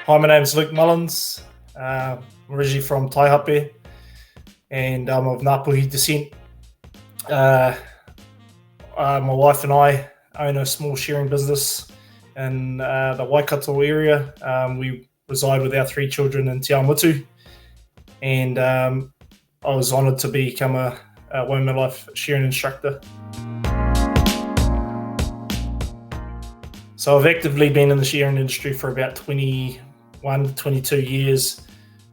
Hi, my name's Luke Mullins. I'm originally from Taihape, and I'm of Ngāpuhi descent. My wife and I own a small shearing business in the Waikato area. We reside with our 3 children in Te Awamutu, and I was honoured to become a WOMOlife shearing instructor. So I've actively been in the shearing industry for about 21, 22 years,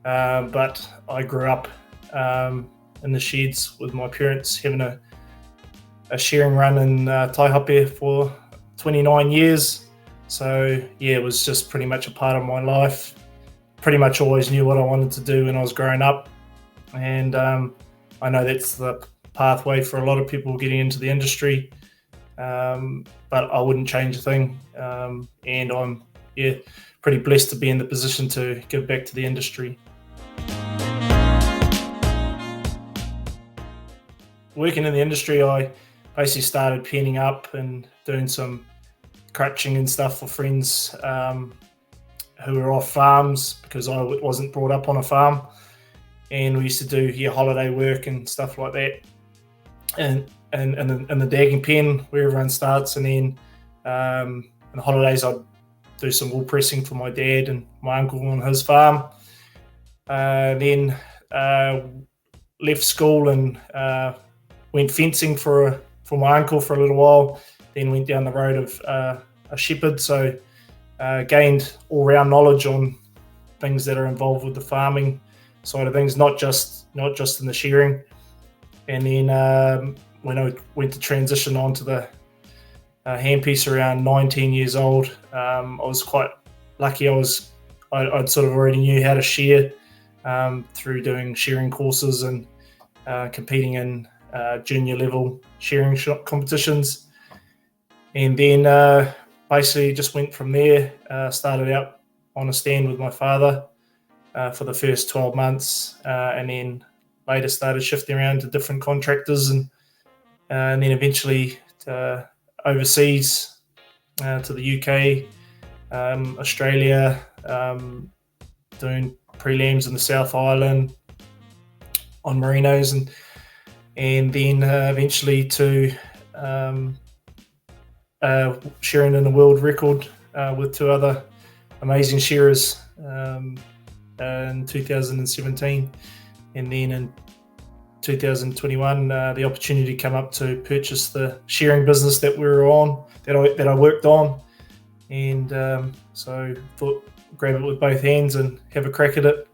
but I grew up in the sheds with my parents, having a shearing run in Taihape for 29 years. So yeah, it was just pretty much a part of my life. Pretty much always knew what I wanted to do when I was growing up, and I know that's the pathway for a lot of people getting into the industry, but I wouldn't change a thing, and I'm pretty blessed to be in the position to give back to the industry. Working in the industry, I basically started penning up and doing some crutching and stuff for friends who were off farms, because I wasn't brought up on a farm, and we used to do holiday work and stuff like that, and in the dagging pen where everyone starts, and then in the holidays I'd do some wool pressing for my dad and my uncle on his farm. Then left school and went fencing for my uncle for a little while, then went down the road of a shepherd, so gained all-round knowledge on things that are involved with the farming side of things, not just in the shearing. And then when I went to transition onto the handpiece around 19 years old, I was quite lucky. I'd sort of already knew how to shear through doing shearing courses and competing in junior level shearing competitions, and then basically just went from there. Started out on a stand with my father for the first 12 months, and then later started shifting around to different contractors, and then eventually overseas to the UK, Australia, doing prelims in the South Island on merinos, and then eventually to shearing in a world record with 2 other amazing shearers in 2017, and then in 2021 the opportunity came up to purchase the shearing business that I worked on, and so thought grab it with both hands and have a crack at it.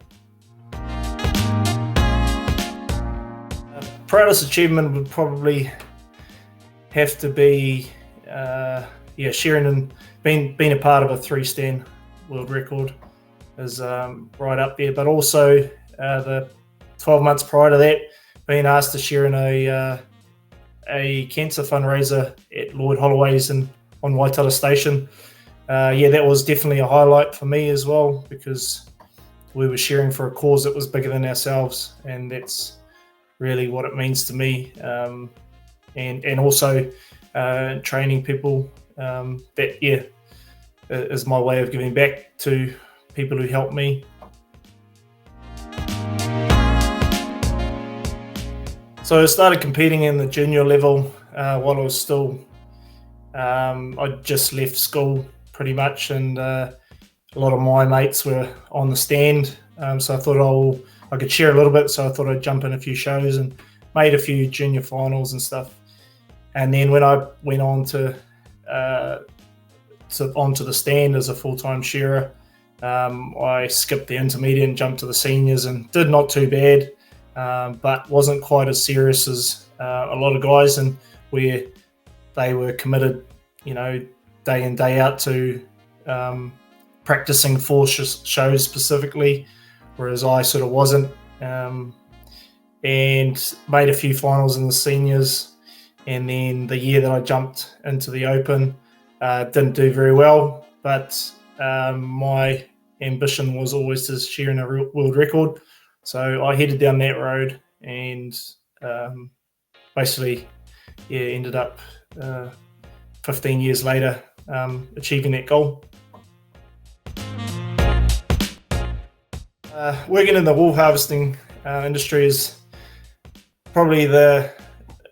Proudest achievement would probably have to be shearing and being a part of a 3-stand world record is right up there, but also the 12 months prior to that, being asked to shear in a cancer fundraiser at Lloyd Holloway's on Waitara Station. That was definitely a highlight for me as well, because we were shearing for a cause that was bigger than ourselves, and that's really what it means to me. And also training people, that is my way of giving back to people who helped me. So I started competing in the junior level while I was still, I just left school pretty much, and a lot of my mates were on the stand, so I thought I could share a little bit, so I thought I'd jump in a few shows and made a few junior finals and stuff. And then when I went on onto the stand as a full-time shearer, I skipped the intermediate and jumped to the seniors and did not too bad, but wasn't quite as serious as a lot of guys, and where they were committed, day in, day out to practicing for shows specifically, whereas I sort of wasn't, and made a few finals in the seniors. And then the year that I jumped into the Open, didn't do very well, but my ambition was always to shear in a world record. So I headed down that road, and basically ended up 15 years later achieving that goal. Working in the wool harvesting industry is probably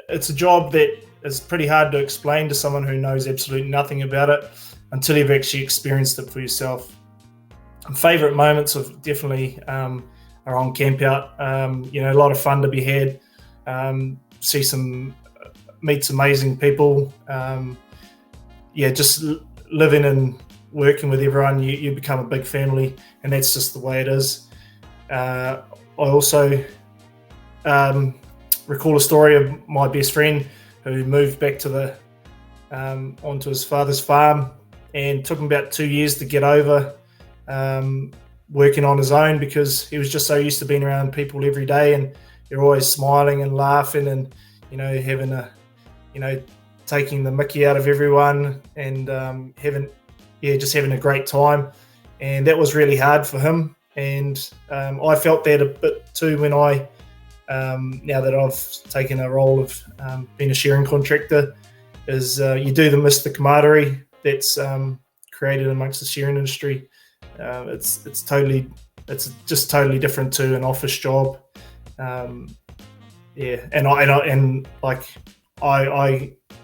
it's a job that is pretty hard to explain to someone who knows absolutely nothing about it until you've actually experienced it for yourself. Favourite moments of definitely are on camp out. A lot of fun to be had. Meet some amazing people. Just living and working with everyone, you become a big family, and that's just the way it is. I also recall a story of my best friend who moved back to onto his father's farm, and took him about 2 years to get over working on his own, because he was just so used to being around people every day, and you're always smiling and laughing and taking the mickey out of everyone, and just having a great time. And that was really hard for him, and I felt that a bit too when I now that I've taken a role of being a shearing contractor, is you do miss the camaraderie that's created amongst the shearing industry. It's just totally different to an office job. I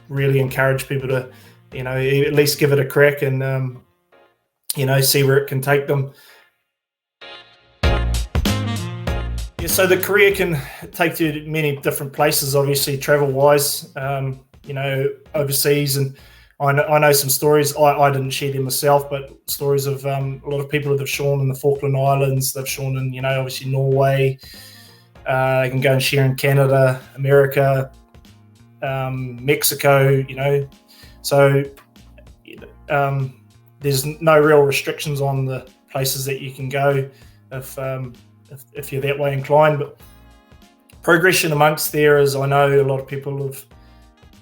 really encourage people to at least give it a crack and see where it can take them. So the career can take you to many different places, obviously travel wise, overseas, and I know some stories. I didn't share them myself, but stories of a lot of people that have shorn in the Falkland Islands. They've shorn in, obviously Norway. They can go and shear in Canada, America, Mexico. So there's no real restrictions on the places that you can go if you're that way inclined. But progression amongst there is, I know a lot of people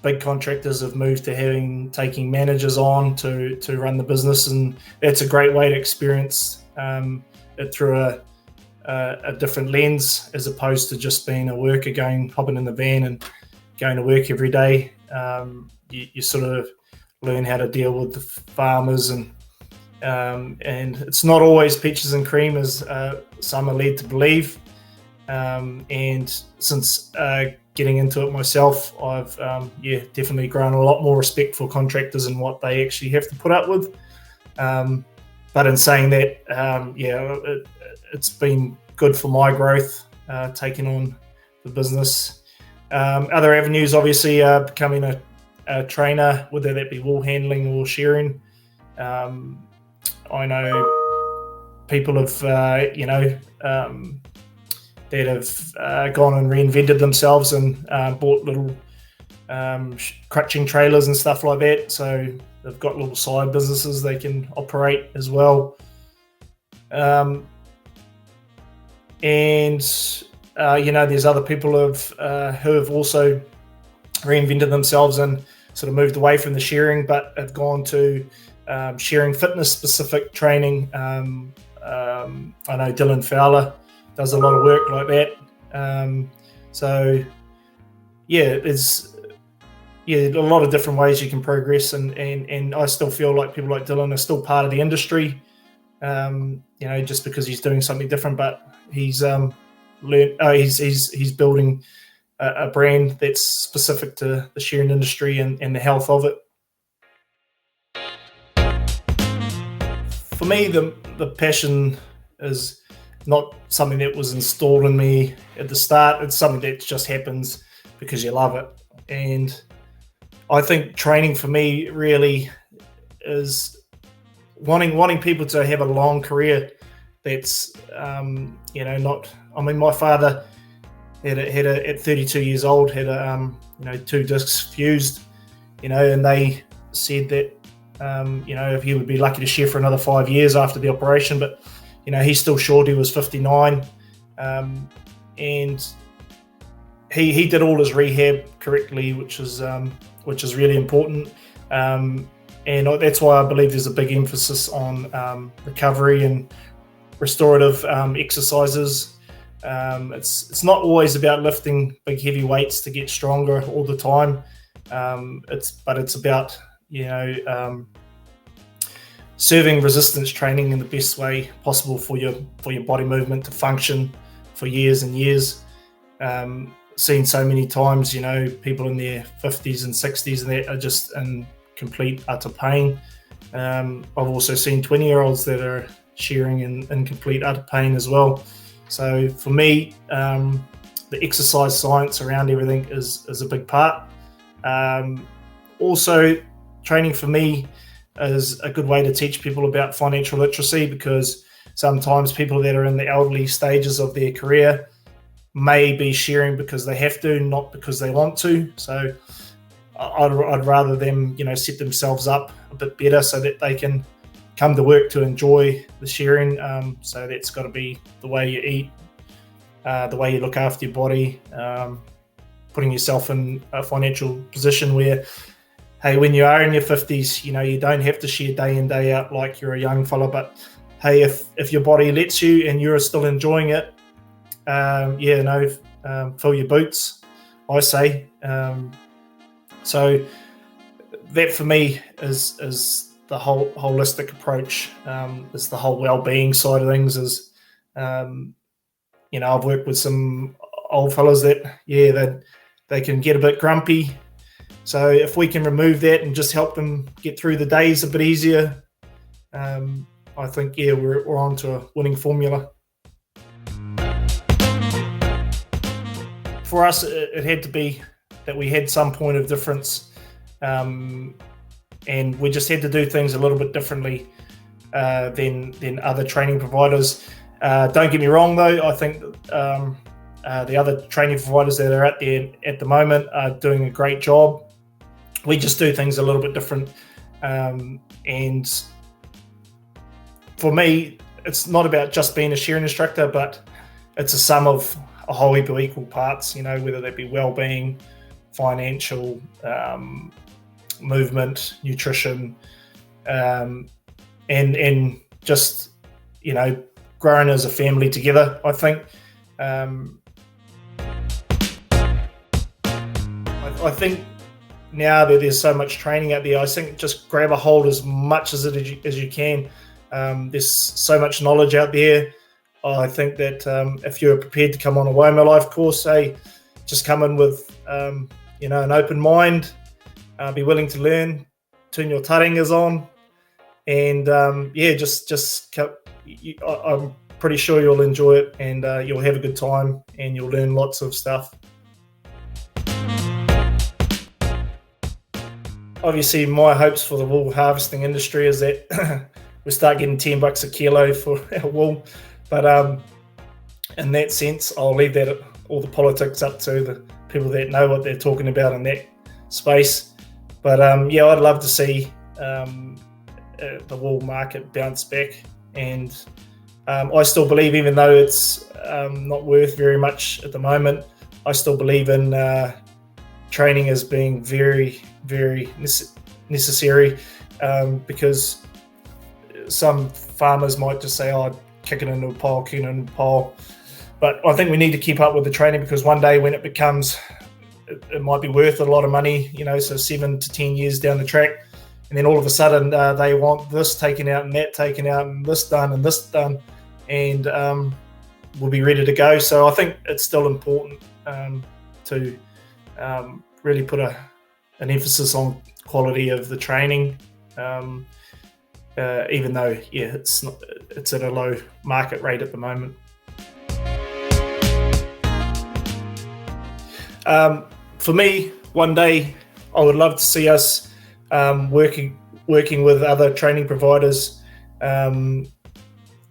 big contractors have moved to taking managers on to run the business, and that's a great way to experience it through a different lens, as opposed to just being a worker hopping in the van and going to work every day. You sort of learn how to deal with the farmers, and it's not always peaches and cream as some are led to believe. And since getting into it myself, I've definitely grown a lot more respect for contractors and what they actually have to put up with. But in saying that, it's been good for my growth, taking on the business. Other avenues, obviously, becoming a trainer, whether that be wool handling or shearing. I know people that have gone and reinvented themselves and bought little crutching trailers and stuff like that. So they've got little side businesses they can operate as well. There's other people who have also reinvented themselves and sort of moved away from the shearing, but have gone to shearing fitness specific training. I know Dylan Fowler does a lot of work like that. There's a lot of different ways you can progress, and I still feel like people like Dylan are still part of the industry. Just because he's doing something different, but he's he's building a brand that's specific to the shearing industry and the health of it. For me, the passion is not something that was installed in me at the start. It's something that just happens because you love it. And I think training for me really is wanting people to have a long career that's, my father at 32 years old had 2 discs fused, and they said that, if he would be lucky to shear for another 5 years after the operation, but he's still short. He was 59, and he did all his rehab correctly, which is really important. And that's why I believe there's a big emphasis on recovery and restorative exercises. It's not always about lifting big heavy weights to get stronger all the time. It's about serving resistance training in the best way possible for your body movement to function for years and years. Seen so many times, people in their 50s and 60s and that are just in complete utter pain. I've also seen 20-year-olds that are shearing in complete utter pain as well. So for me, the exercise science around everything is a big part. Also, training for me is a good way to teach people about financial literacy, because sometimes people that are in the elderly stages of their career may be shearing because they have to, not because they want to. So I'd rather them, set themselves up a bit better so that they can come to work to enjoy the shearing. So that's got to be the way you eat, the way you look after your body, putting yourself in a financial position where, hey, when you are in your 50s, you don't have to shear day in, day out like you're a young fella. But hey, if your body lets you and you're still enjoying it, fill your boots, I say. So that for me is the whole holistic approach. Is the whole well-being side of things. Is I've worked with some old fellas that they can get a bit grumpy. So if we can remove that and just help them get through the days a bit easier, I think we're on to a winning formula. For us, it had to be that we had some point of difference, and we just had to do things a little bit differently than other training providers. Don't get me wrong, though. I think the other training providers that are out there at the moment are doing a great job. We just do things a little bit different, and for me, it's not about just being a shearing instructor, but it's a sum of a whole heap of equal parts, whether that be well-being, financial, movement, nutrition, and just, growing as a family together, I think. I think now that there's so much training out there, I think just grab a hold as much as you can. There's so much knowledge out there. I think that if you're prepared to come on a WOMOlife course, just come in with an open mind, be willing to learn, turn your taringas on, and I'm pretty sure you'll enjoy it, and you'll have a good time, and you'll learn lots of stuff. Obviously, my hopes for the wool harvesting industry is that we start getting $10 a kilo for our wool. But in that sense, I'll leave all the politics up to the people that know what they're talking about in that space. But I'd love to see the wool market bounce back. And I still believe, even though it's not worth very much at the moment, I still believe in training as being very, very necessary, because some farmers might just say, kick it into a pile. But I think we need to keep up with the training, because one day when it becomes, it might be worth a lot of money, so 7 to 10 years down the track, and then all of a sudden they want this taken out and that taken out and this done, and we'll be ready to go. So I think it's still important to really put an emphasis on quality of the training, even though it's at a low market rate at the moment. For me, one day I would love to see us working with other training providers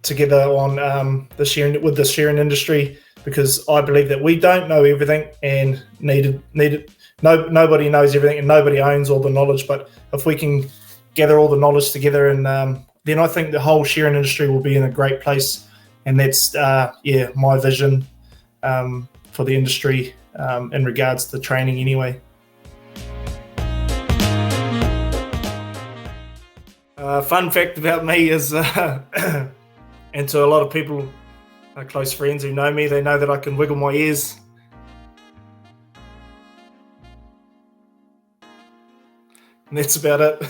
together on the shearing industry, because I believe that we don't know everything, and nobody knows everything, and nobody owns all the knowledge. But if we can gather all the knowledge together, and then I think the whole shearing industry will be in a great place. And that's my vision for the industry in regards to training anyway. Fun fact about me is, and to a lot of people, close friends who know me, they know that I can wiggle my ears. And that's about it.